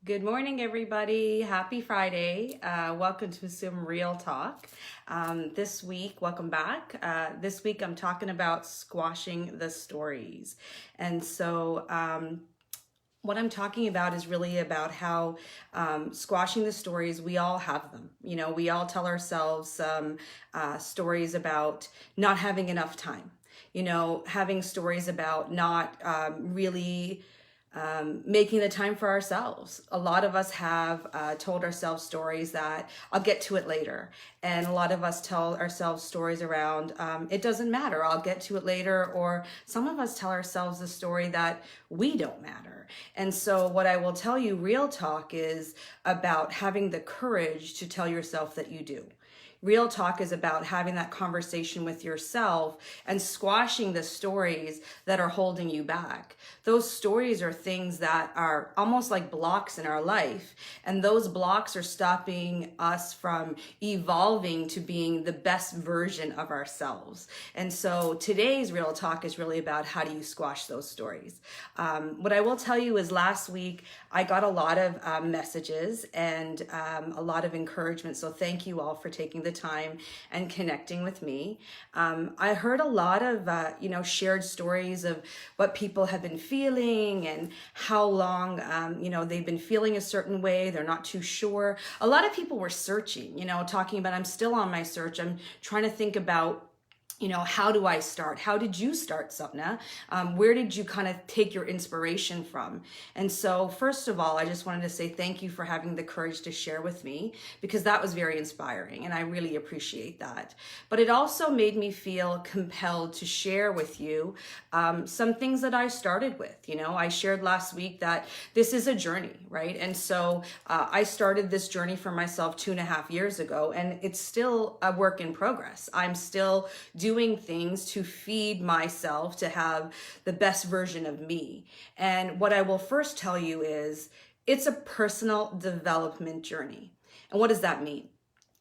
Good morning, everybody. Happy Friday. Welcome to some Real Talk. This week, welcome back. This week, I'm talking about squashing the stories. And so, what I'm talking about is really about how squashing the stories, we all have them. You know, we all tell ourselves some stories about not having enough time, having stories about not really making the time for ourselves. A lot of us have told ourselves stories that I'll get to it later. And a lot of us tell ourselves stories around, it doesn't matter, I'll get to it later. Or some of us tell ourselves the story that we don't matter. And so what I will tell you, Real Talk, is about having the courage to tell yourself that you do. Real talk is about having that conversation with yourself and squashing the stories that are holding you back. Those stories are things that are almost like blocks in our life. And those blocks are stopping us from evolving to being the best version of ourselves. And so today's Real Talk is really about how do you squash those stories. What I will tell you is last week I got a lot of messages and a lot of encouragement. So thank you all for taking the time and connecting with me. I heard a lot of, shared stories of what people have been feeling and how long, they've been feeling a certain way. They're not too sure. A lot of people were searching, talking about, I'm still on my search. I'm trying to think about, how do I start? How did you start, Sapna? Where did you kind of take your inspiration from? And so first of all, I just wanted to say thank you for having the courage to share with me, because that was very inspiring and I really appreciate that. But it also made me feel compelled to share with you some things that I started with. I shared last week that this is a journey, right? And so I started this journey for myself 2.5 years ago, and it's still a work in progress. I'm still doing things to feed myself to have the best version of me. And what I will first tell you is it's a personal development journey. And what does that mean?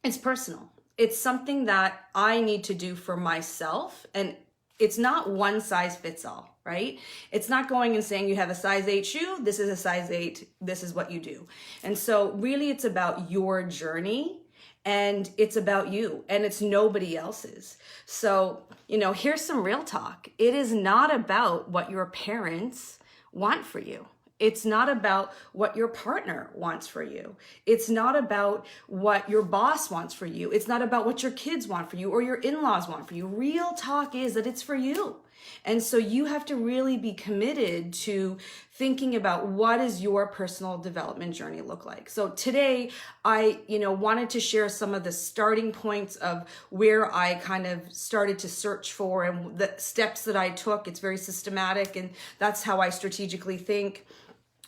It's personal. It's something that I need to do for myself. And it's not one size fits all, right? It's not going and saying you have a size 8 shoe, this is a size 8, this is what you do. And so really it's about your journey. And it's about you, and it's nobody else's. So, here's some real talk. It is not about what your parents want for you. It's not about what your partner wants for you. It's not about what your boss wants for you. It's not about what your kids want for you or your in-laws want for you. Real talk is that it's for you. And so you have to really be committed to thinking about what does your personal development journey look like. So today I, wanted to share some of the starting points of where I kind of started to search for and the steps that I took. It's very systematic, and that's how I strategically think.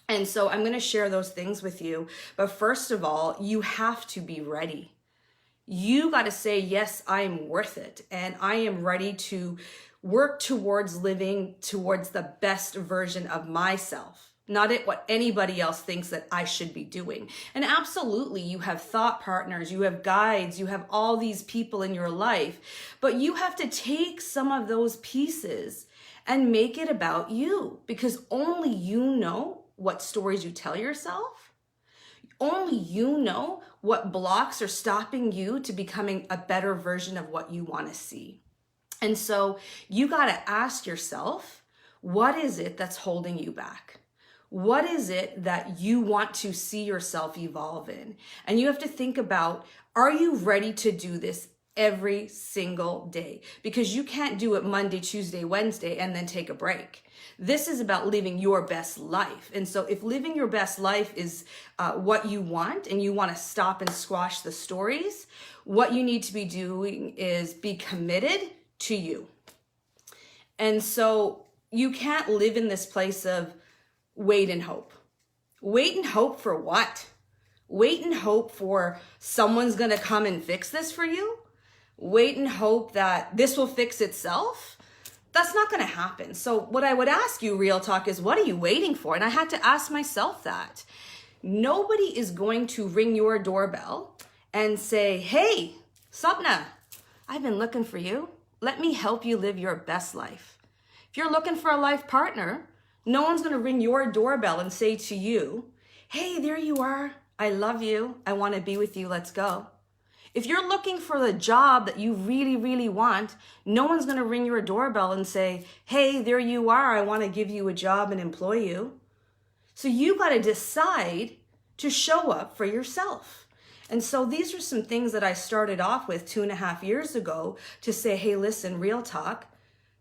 And so I'm going to share those things with you. But first of all, you have to be ready. You got to say, yes, I'm worth it. And I am ready to work towards living towards the best version of myself, not at what anybody else thinks that I should be doing. And absolutely, you have thought partners, you have guides, you have all these people in your life, but you have to take some of those pieces and make it about you, because only you know what stories you tell yourself. Only you know what blocks are stopping you to becoming a better version of what you want to see. And so you got to ask yourself, what is it that's holding you back? What is it that you want to see yourself evolve in? And you have to think about, are you ready to do this every single day? Because you can't do it Monday, Tuesday, Wednesday, and then take a break. This is about living your best life. And so if living your best life is what you want, and you want to stop and squash the stories, what you need to be doing is be committed to you. And so you can't live in this place of wait and hope. Wait and hope for what? Wait and hope for someone's going to come and fix this for you? Wait and hope that this will fix itself? That's not going to happen. So what I would ask you, Real Talk, is what are you waiting for? And I had to ask myself that. Nobody is going to ring your doorbell and say, hey, Sapna, I've been looking for you. Let me help you live your best life. If you're looking for a life partner, no one's going to ring your doorbell and say to you, hey, there you are. I love you. I want to be with you. Let's go. If you're looking for the job that you really, really want, no one's going to ring your doorbell and say, hey, there you are. I want to give you a job and employ you. So you got to decide to show up for yourself. And so these are some things that I started off with 2.5 years ago to say, hey, listen, real talk,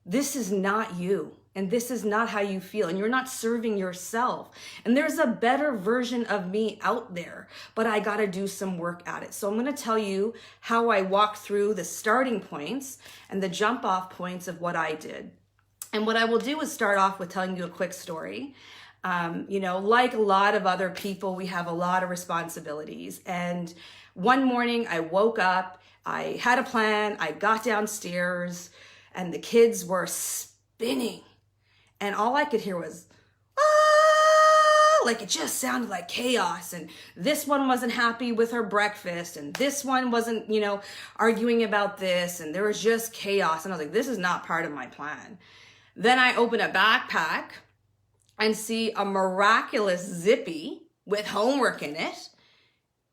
this is not you. And this is not how you feel. And you're not serving yourself. And there's a better version of me out there, but I got to do some work at it. So I'm going to tell you how I walked through the starting points and the jump off points of what I did. And what I will do is start off with telling you a quick story. Like a lot of other people, we have a lot of responsibilities. And one morning I woke up, I had a plan, I got downstairs, and the kids were spinning. And all I could hear was, ah, like it just sounded like chaos. And this one wasn't happy with her breakfast. And this one wasn't, arguing about this. And there was just chaos. And I was like, this is not part of my plan. Then I open a backpack and see a miraculous Zippy with homework in it.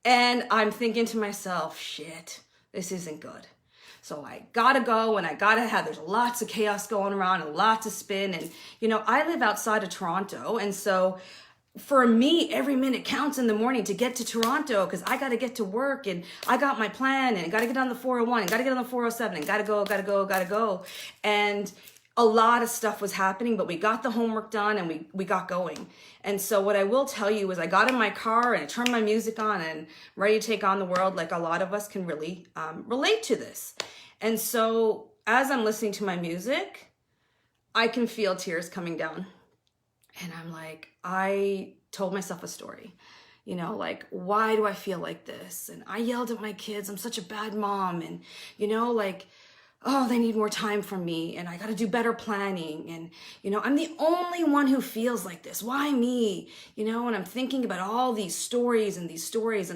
And I'm thinking to myself, shit, this isn't good. So I gotta go and I gotta have, there's lots of chaos going around and lots of spin. And, I live outside of Toronto. And so for me, every minute counts in the morning to get to Toronto because I gotta get to work and I got my plan and I gotta get on the 401 and gotta get on the 407 and gotta go. And a lot of stuff was happening, but we got the homework done and we got going. And so what I will tell you is I got in my car and I turned my music on and ready to take on the world. Like a lot of us can really relate to this. And so as I'm listening to my music, I can feel tears coming down. And I'm like, I told myself a story, why do I feel like this? And I yelled at my kids, I'm such a bad mom. And, oh, they need more time from me and I got to do better planning. And, I'm the only one who feels like this. Why me? And I'm thinking about all these stories and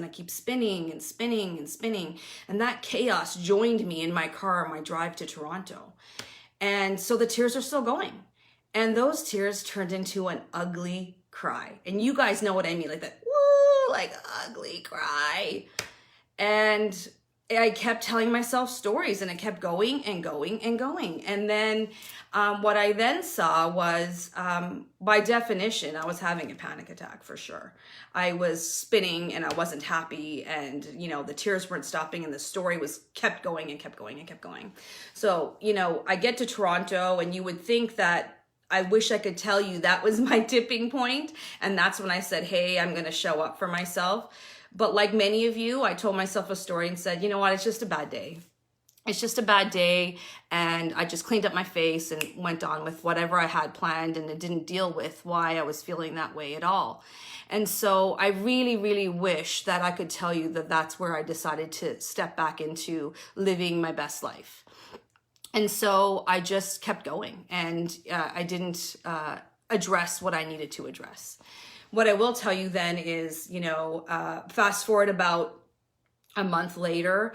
I keep spinning and spinning and spinning. And that chaos joined me in my car on my drive to Toronto. And so the tears are still going. And those tears turned into an ugly cry. And you guys know what I mean, like that, woo, like ugly cry. And I kept telling myself stories and it kept going and going and going. And then what I then saw was, by definition, I was having a panic attack for sure. I was spinning and I wasn't happy and, the tears weren't stopping and the story kept going and kept going and kept going. So, I get to Toronto and you would think that I wish I could tell you that was my tipping point. And that's when I said, hey, I'm going to show up for myself. But like many of you, I told myself a story and said, you know what, it's just a bad day. It's just a bad day. And I just cleaned up my face and went on with whatever I had planned. And it didn't deal with why I was feeling that way at all. And so I really, really wish that I could tell you that that's where I decided to step back into living my best life. And so I just kept going and I didn't address what I needed to address. What I will tell you then is, fast forward about a month later,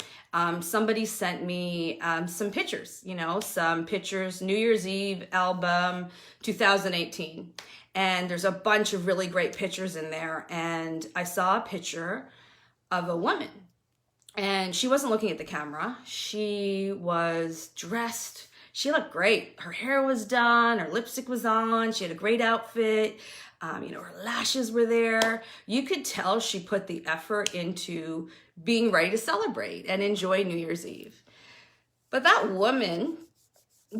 somebody sent me some pictures, New Year's Eve album 2018. And there's a bunch of really great pictures in there. And I saw a picture of a woman. And she wasn't looking at the camera. She was dressed. She looked great. Her hair was done. Her lipstick was on. She had a great outfit. Her lashes were there. You could tell she put the effort into being ready to celebrate and enjoy New Year's Eve. But that woman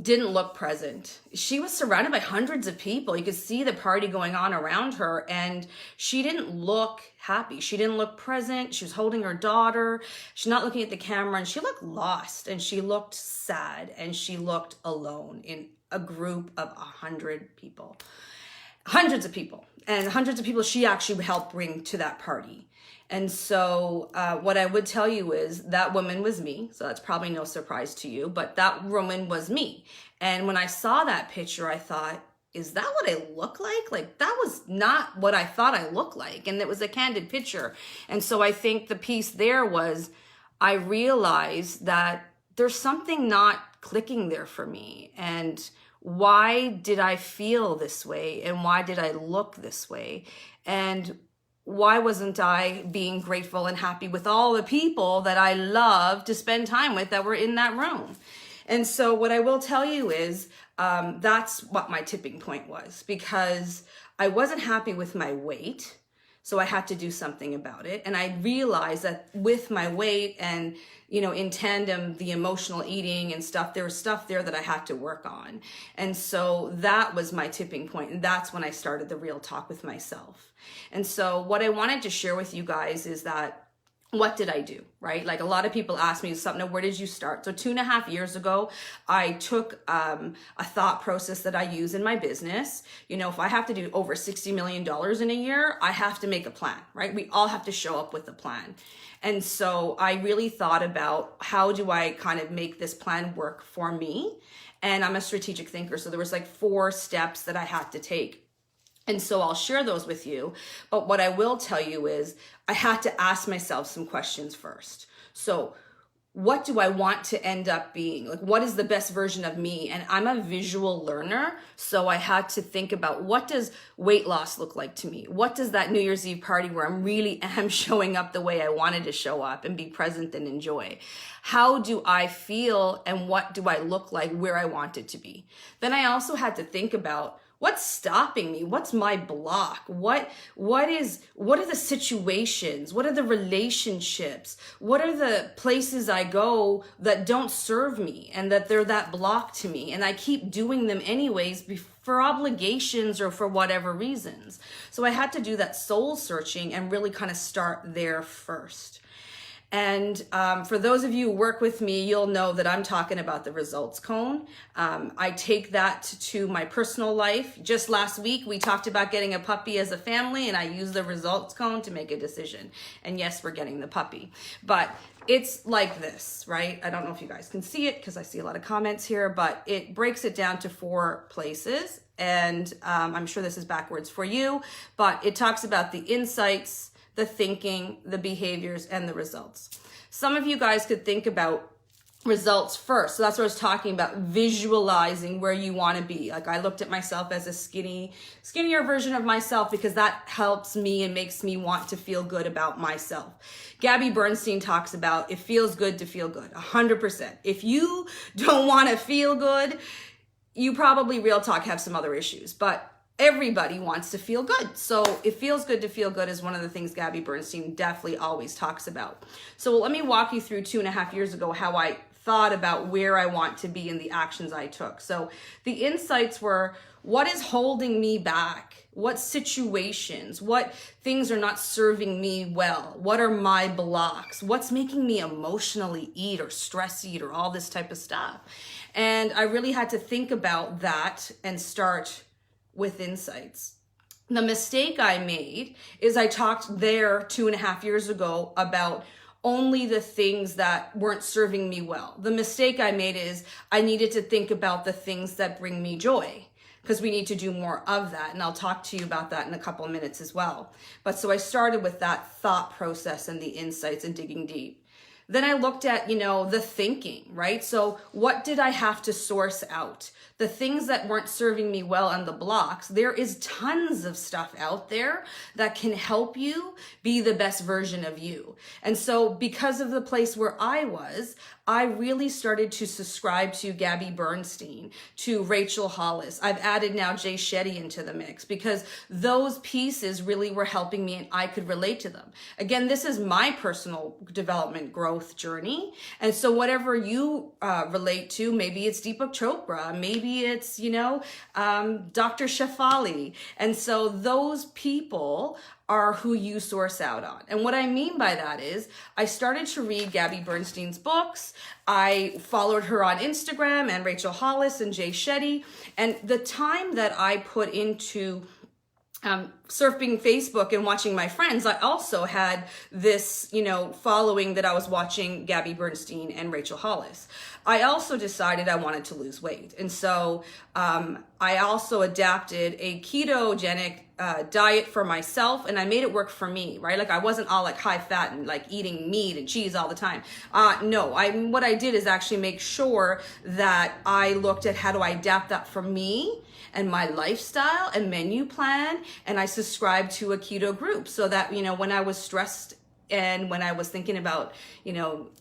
didn't look present. She was surrounded by hundreds of people. You could see the party going on around her and she didn't look happy. She didn't look present. She was holding her daughter. She's not looking at the camera and she looked lost and she looked sad and she looked alone in a group of 100 people. Hundreds of people and hundreds of people she actually helped bring to that party. And so what I would tell you is that woman was me. So that's probably no surprise to you, but that woman was me. And when I saw that picture, I thought, is that what I look like? Like that was not what I thought I looked like. And it was a candid picture. And so I think the piece there was, I realized that there's something not clicking there for me. And why did I feel this way? And why did I look this way? And why wasn't I being grateful and happy with all the people that I love to spend time with that were in that room? And so what I will tell you is that's what my tipping point was, because I wasn't happy with my weight. So I had to do something about it. And I realized that with my weight and, in tandem, the emotional eating and stuff, there was stuff there that I had to work on. And so that was my tipping point. And that's when I started the real talk with myself. And so what I wanted to share with you guys is that, what did I do, right? Like a lot of people ask me, something, where did you start? So 2.5 years ago, I took a thought process that I use in my business. If I have to do over $60 million in a year, I have to make a plan, right? We all have to show up with a plan. And so I really thought about, how do I kind of make this plan work for me? And I'm a strategic thinker. So there was like 4 steps that I had to take. And so I'll share those with you. But what I will tell you is I had to ask myself some questions first. So what do I want to end up being? Like, what is the best version of me? And I'm a visual learner. So I had to think about, what does weight loss look like to me? What does that New Year's Eve party where I'm really am showing up the way I wanted to show up and be present and enjoy? How do I feel and what do I look like where I wanted to be? Then I also had to think about, what's stopping me? What's my block? What are the situations? What are the relationships? What are the places I go that don't serve me and that they're that block to me? And I keep doing them anyways for obligations or for whatever reasons. So I had to do that soul searching and really kind of start there first. And for those of you who work with me, you'll know that I'm talking about the results cone. I take that to my personal life. Just last week, we talked about getting a puppy as a family, and I use the results cone to make a decision. And yes, we're getting the puppy. But it's like this, right? I don't know if you guys can see it because I see a lot of comments here, but it breaks it down to 4 places. And I'm sure this is backwards for you, but it talks about the insights, the thinking, the behaviors, and the results. Some of you guys could think about results first. So that's what I was talking about, visualizing where you want to be. Like I looked at myself as a skinnier version of myself because that helps me and makes me want to feel good about myself. Gabby Bernstein talks about, it feels good to feel good, 100%. If you don't want to feel good, you probably, real talk, have some other issues. But everybody wants to feel good. So it feels good to feel good is one of the things Gabby Bernstein definitely always talks about. So let me walk you through 2.5 years ago how I thought about where I want to be and the actions I took. So the insights were, what is holding me back? What situations? What things are not serving me well? What are my blocks? What's making me emotionally eat or stress eat or all this type of stuff? And I really had to think about that and start with insights. The mistake I made is I talked there 2.5 years ago about only the things that weren't serving me well. The mistake I made is I needed to think about the things that bring me joy, because we need to do more of that. And I'll talk to you about that in a couple of minutes as well. But so I started with that thought process and the insights and digging deep. Then I looked at, the thinking, right? So what did I have to source out? The things that weren't serving me well on the blocks. There is tons of stuff out there that can help you be the best version of you. And so because of the place where I was, I really started to subscribe to Gabby Bernstein, to Rachel Hollis. I've added now Jay Shetty into the mix because those pieces really were helping me and I could relate to them. Again, this is my personal development growth journey. And so whatever you relate to, maybe it's Deepak Chopra, maybe it's, Dr. Shefali. And so those people are who you source out on. And what I mean by that is I started to read Gabby Bernstein's books. I followed her on Instagram and Rachel Hollis and Jay Shetty. And the time that I put into surfing Facebook and watching my friends, I also had this, following that I was watching Gabby Bernstein and Rachel Hollis. I also decided I wanted to lose weight. And so I also adapted a ketogenic diet for myself, and I made it work for me, right? Like I wasn't all like high fat and like eating meat and cheese all the time. No, what I did is actually make sure that I looked at how do I adapt that for me and my lifestyle and menu plan. And I subscribed to a keto group so that, when I was stressed and when I was thinking about,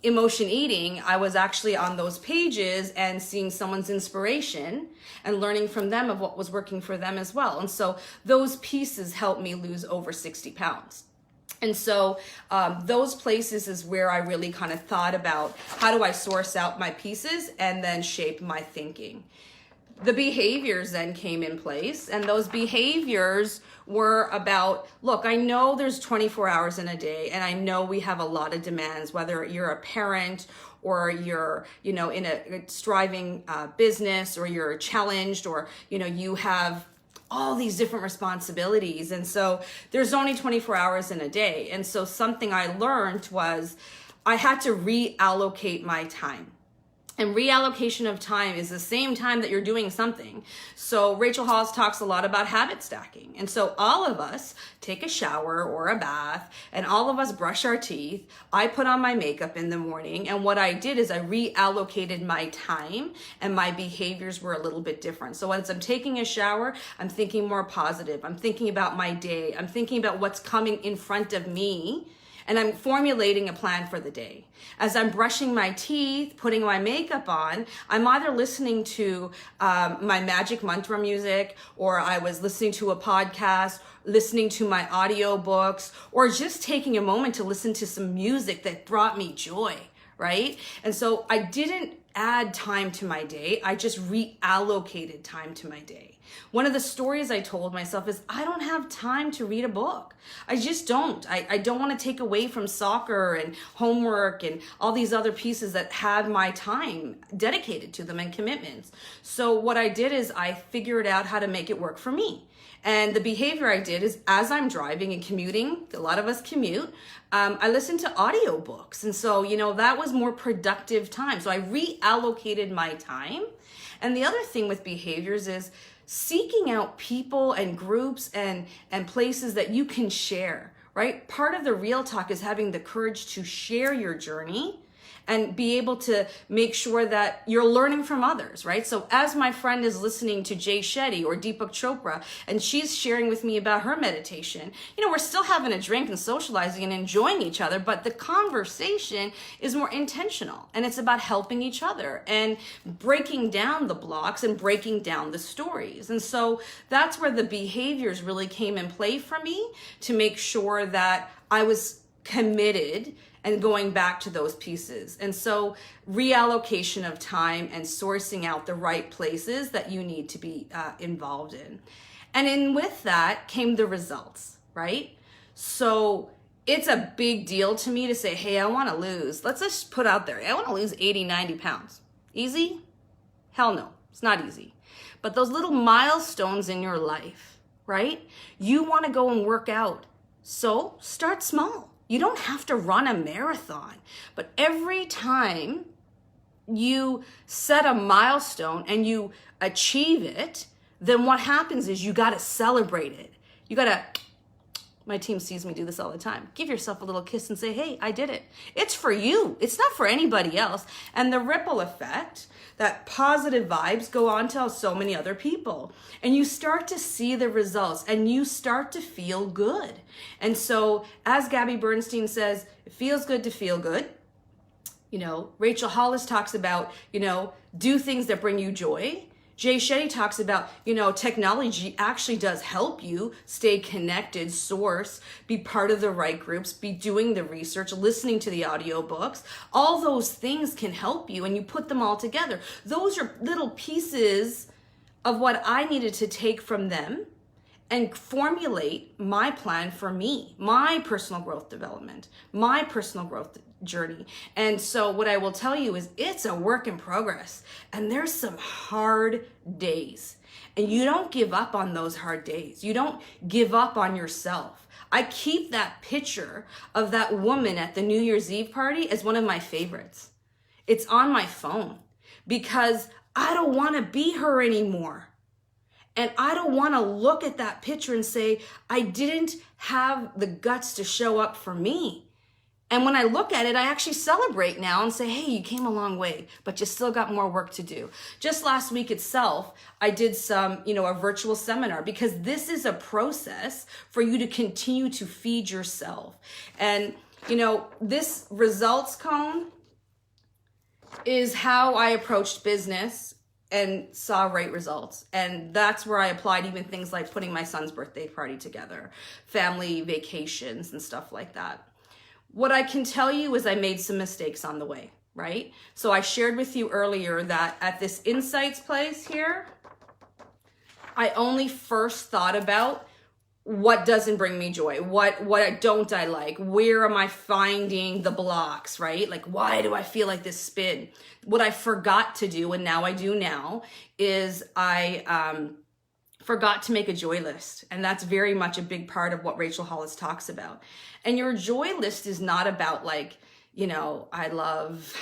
emotion eating, I was actually on those pages and seeing someone's inspiration and learning from them of what was working for them as well. And so those pieces helped me lose over 60 pounds. And so those places is where I really kind of thought about how do I source out my pieces and then shape my thinking. The behaviors then came in place, and those behaviors were about, look, I know there's 24 hours in a day, and I know we have a lot of demands, whether you're a parent or you're, in a striving business, or you're challenged, or, you have all these different responsibilities. And so there's only 24 hours in a day. And so something I learned was I had to reallocate my time. And reallocation of time is the same time that you're doing something. So Rachel Hollis talks a lot about habit stacking. And so all of us take a shower or a bath, and all of us brush our teeth. I put on my makeup in the morning. And what I did is I reallocated my time, and my behaviors were a little bit different. So as I'm taking a shower, I'm thinking more positive. I'm thinking about my day. I'm thinking about what's coming in front of me. And I'm formulating a plan for the day. As I'm brushing my teeth, putting my makeup on, I'm either listening to my magic mantra music, or I was listening to a podcast, listening to my audiobooks, or just taking a moment to listen to some music that brought me joy, right? And so I didn't add time to my day. I just reallocated time to my day. One of the stories I told myself is I don't have time to read a book. I just don't. I don't want to take away from soccer and homework and all these other pieces that had my time dedicated to them and commitments. So what I did is I figured out how to make it work for me. And the behavior I did is as I'm driving and commuting, a lot of us commute, I listened to audiobooks. And so, that was more productive time. So I reallocated my time. And the other thing with behaviors is seeking out people and groups and places that you can share, right? Part of the real talk is having the courage to share your journey and be able to make sure that you're learning from others, right? So as my friend is listening to Jay Shetty or Deepak Chopra, and she's sharing with me about her meditation, we're still having a drink and socializing and enjoying each other, but the conversation is more intentional, and it's about helping each other and breaking down the blocks and breaking down the stories. And so that's where the behaviors really came in play for me to make sure that I was committed and going back to those pieces. And so reallocation of time and sourcing out the right places that you need to be involved in. And with that came the results, right? So it's a big deal to me to say, hey, I want to lose. Let's just put out there, I want to lose 80, 90 pounds. Easy? Hell no, it's not easy. But those little milestones in your life, right? You want to go and work out. So start small. You don't have to run a marathon, but every time you set a milestone and you achieve it, then what happens is you got to celebrate it. You got to, my team sees me do this all the time. Give yourself a little kiss and say, hey, I did it. It's for you. It's not for anybody else. And the ripple effect, that positive vibes go on to so many other people. And you start to see the results and you start to feel good. And so as Gabby Bernstein says, it feels good to feel good. Rachel Hollis talks about, do things that bring you joy. Jay Shetty talks about, technology actually does help you stay connected, source, be part of the right groups, be doing the research, listening to the audiobooks. All those things can help you, and you put them all together. Those are little pieces of what I needed to take from them and formulate my plan for me, my personal growth development, my personal growth journey. And so what I will tell you is it's a work in progress, and there's some hard days, and you don't give up on those hard days. You don't give up on yourself. I keep that picture of that woman at the New Year's Eve party as one of my favorites. It's on my phone because I don't want to be her anymore. And I don't want to look at that picture and say, I didn't have the guts to show up for me. And when I look at it, I actually celebrate now and say, hey, you came a long way, but you still got more work to do. Just last week itself, I did some, a virtual seminar, because this is a process for you to continue to feed yourself. And, this results cone is how I approached business and saw great results. And that's where I applied even things like putting my son's birthday party together, family vacations and stuff like that. What I can tell you is I made some mistakes on the way, right? So I shared with you earlier that at this insights place here, I only first thought about what doesn't bring me joy, what don't I like, where am I finding the blocks, right? Like, why do I feel like this spin? What I forgot to do, and now I do now, is I forgot to make a joy list. And that's very much a big part of what Rachel Hollis talks about. And your joy list is not about like, I love,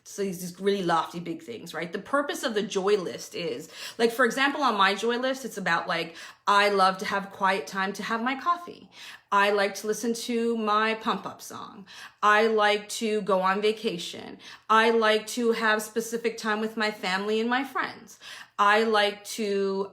so these really lofty big things, right? The purpose of the joy list is, like, for example, on my joy list, it's about like, I love to have quiet time to have my coffee. I like to listen to my pump up song. I like to go on vacation. I like to have specific time with my family and my friends. I like to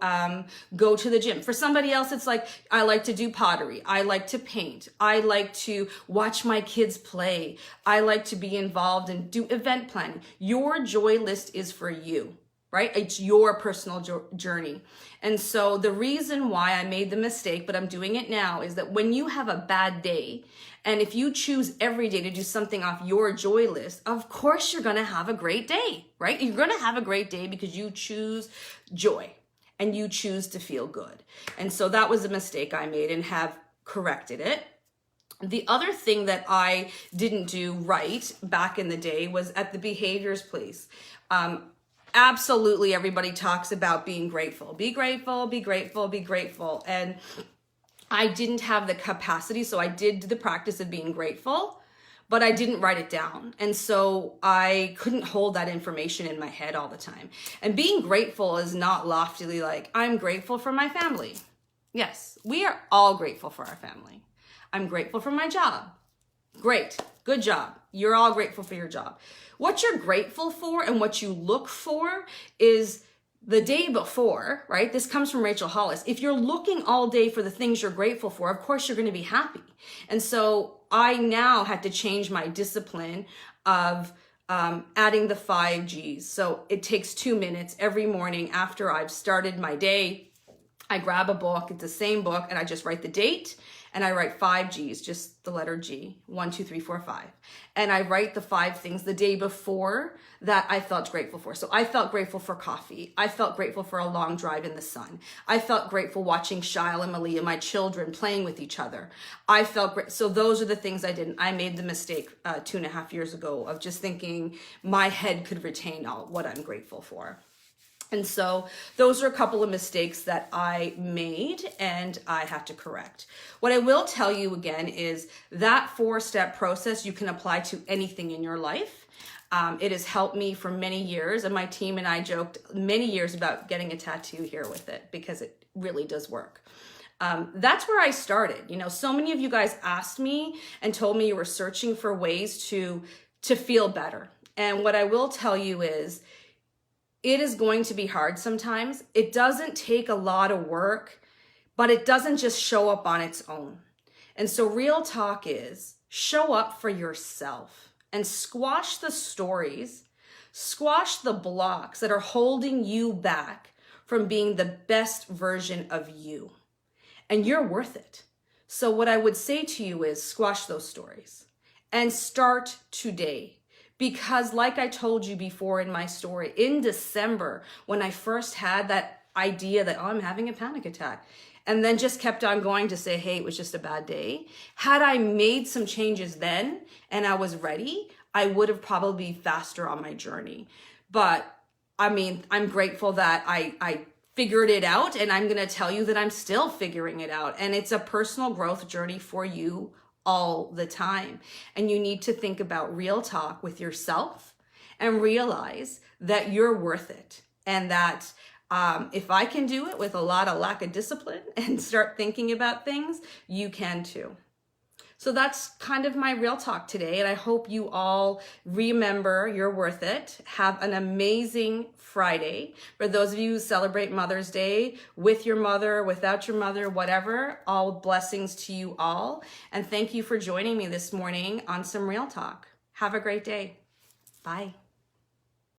go to the gym. For somebody else, it's like, I like to do pottery. I like to paint. I like to watch my kids play. I like to be involved and do event planning. Your joy list is for you, right? It's your personal journey. And so the reason why I made the mistake, but I'm doing it now, is that when you have a bad day, and if you choose every day to do something off your joy list, of course you're going to have a great day, right? You're going to have a great day because you choose joy and you choose to feel good. And so that was a mistake I made and have corrected it. The other thing that I didn't do right back in the day was at the behaviors place. Absolutely, everybody talks about being grateful. Be grateful, be grateful, be grateful. And I didn't have the capacity, so I did the practice of being grateful, but I didn't write it down. And so I couldn't hold that information in my head all the time. And being grateful is not loftily like, I'm grateful for my family. Yes, we are all grateful for our family. I'm grateful for my job. Great, good job. You're all grateful for your job. What you're grateful for and what you look for is the day before, right? This comes from Rachel Hollis. If you're looking all day for the things you're grateful for, of course you're going to be happy. And so I now had to change my discipline of adding the 5 G's. So it takes 2 minutes every morning after I've started my day. I grab a book, it's the same book, and I just write the date, and I write 5 G's, just the letter G, 1, 2, 3, 4, 5. And I write the 5 things the day before that I felt grateful for. So I felt grateful for coffee. I felt grateful for a long drive in the sun. I felt grateful watching Shyle and Malia, my children, playing with each other. I felt great. So those are the things I did. I made the mistake 2.5 years ago of just thinking my head could retain all what I'm grateful for. And so those are a couple of mistakes that I made and I have to correct. What I will tell you again is that 4-step process you can apply to anything in your life. It has helped me for many years, and my team and I joked many years about getting a tattoo here with it because it really does work. That's where I started. So many of you guys asked me and told me you were searching for ways to feel better. And what I will tell you is, it is going to be hard sometimes. It doesn't take a lot of work, but it doesn't just show up on its own. And so real talk is show up for yourself and squash the stories, squash the blocks that are holding you back from being the best version of you. And you're worth it. So what I would say to you is squash those stories and start today. Because like I told you before in my story, in December, when I first had that idea that, I'm having a panic attack, and then just kept on going to say, hey, it was just a bad day. Had I made some changes then and I was ready, I would have probably been faster on my journey. But I'm grateful that I figured it out, and I'm going to tell you that I'm still figuring it out. And it's a personal growth journey for you all the time. And you need to think about real talk with yourself and realize that you're worth it, and that If I can do it with a lot of lack of discipline and start thinking about things, you can too. So that's kind of my real talk today, and I hope you all remember you're worth it. Have an amazing Friday. For those of you who celebrate Mother's Day, with your mother, without your mother, whatever, all blessings to you all. And thank you for joining me this morning on some Real Talk. Have a great day. Bye.